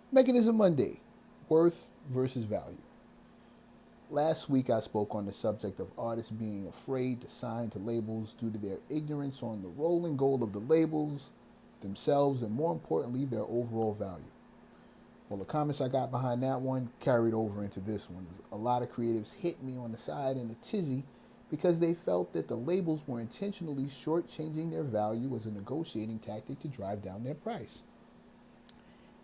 Mechanism Monday, worth versus value. Last week I spoke on the subject of artists being afraid to sign to labels due to their ignorance on the role and goal of the labels, themselves, and more importantly, their overall value. Well, the comments I got behind that one carried over into this one. A lot of creatives hit me on the side in a tizzy because they felt that the labels were intentionally shortchanging their value as a negotiating tactic to drive down their price.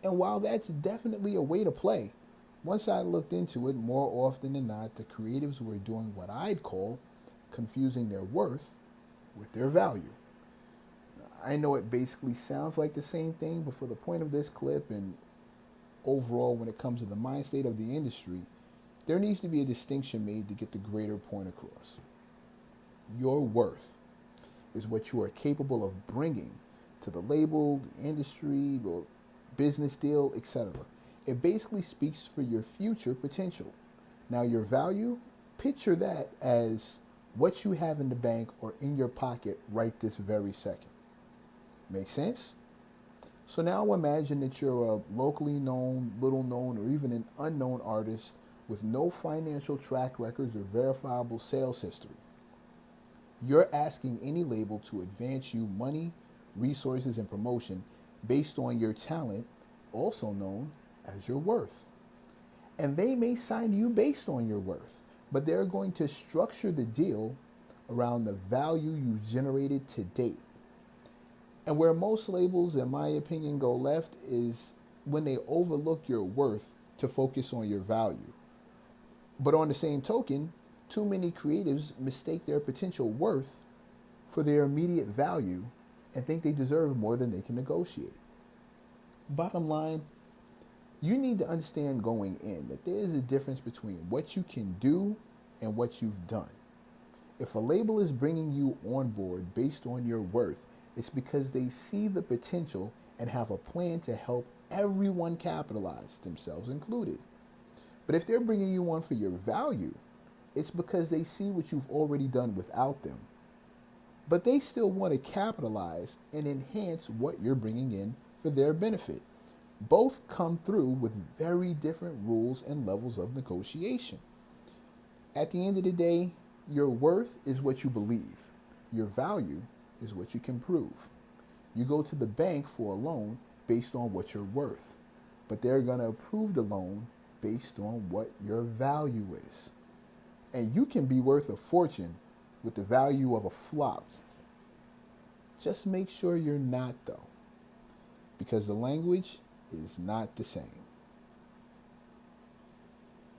And while that's definitely a way to play, once I looked into it, more often than not, the creatives were doing what I'd call confusing their worth with their value. I know it basically sounds like the same thing, but for the point of this clip and overall when it comes to the mind state of the industry, there needs to be a distinction made to get the greater point across. Your worth is what you are capable of bringing to the label, the industry, or business deal, etc. It basically speaks for your future potential. Now, your value, picture that as what you have in the bank or in your pocket right this very second. Make sense? So now imagine that you're a locally known, little known, or even an unknown artist with no financial track records or verifiable sales history. You're asking any label to advance you money, resources, and promotion based on your talent, also known as your worth. And they may sign you based on your worth, but they're going to structure the deal around the value you generated to date. And where most labels, in my opinion, go left is when they overlook your worth to focus on your value. But on the same token, too many creatives mistake their potential worth for their immediate value and think they deserve more than they can negotiate. Bottom line, you need to understand going in that there is a difference between what you can do and what you've done. If a label is bringing you on board based on your worth, it's because they see the potential and have a plan to help everyone capitalize, themselves included. But if they're bringing you on for your value, it's because they see what you've already done without them. But they still want to capitalize and enhance what you're bringing in for their benefit. Both come through with very different rules and levels of negotiation. At the end of the day, your worth is what you believe. Your value is what you can prove. You go to the bank for a loan based on what you're worth, but they're going to approve the loan based on what your value is. And you can be worth a fortune with the value of a flop. Just make sure you're not, though, because the language is not the same.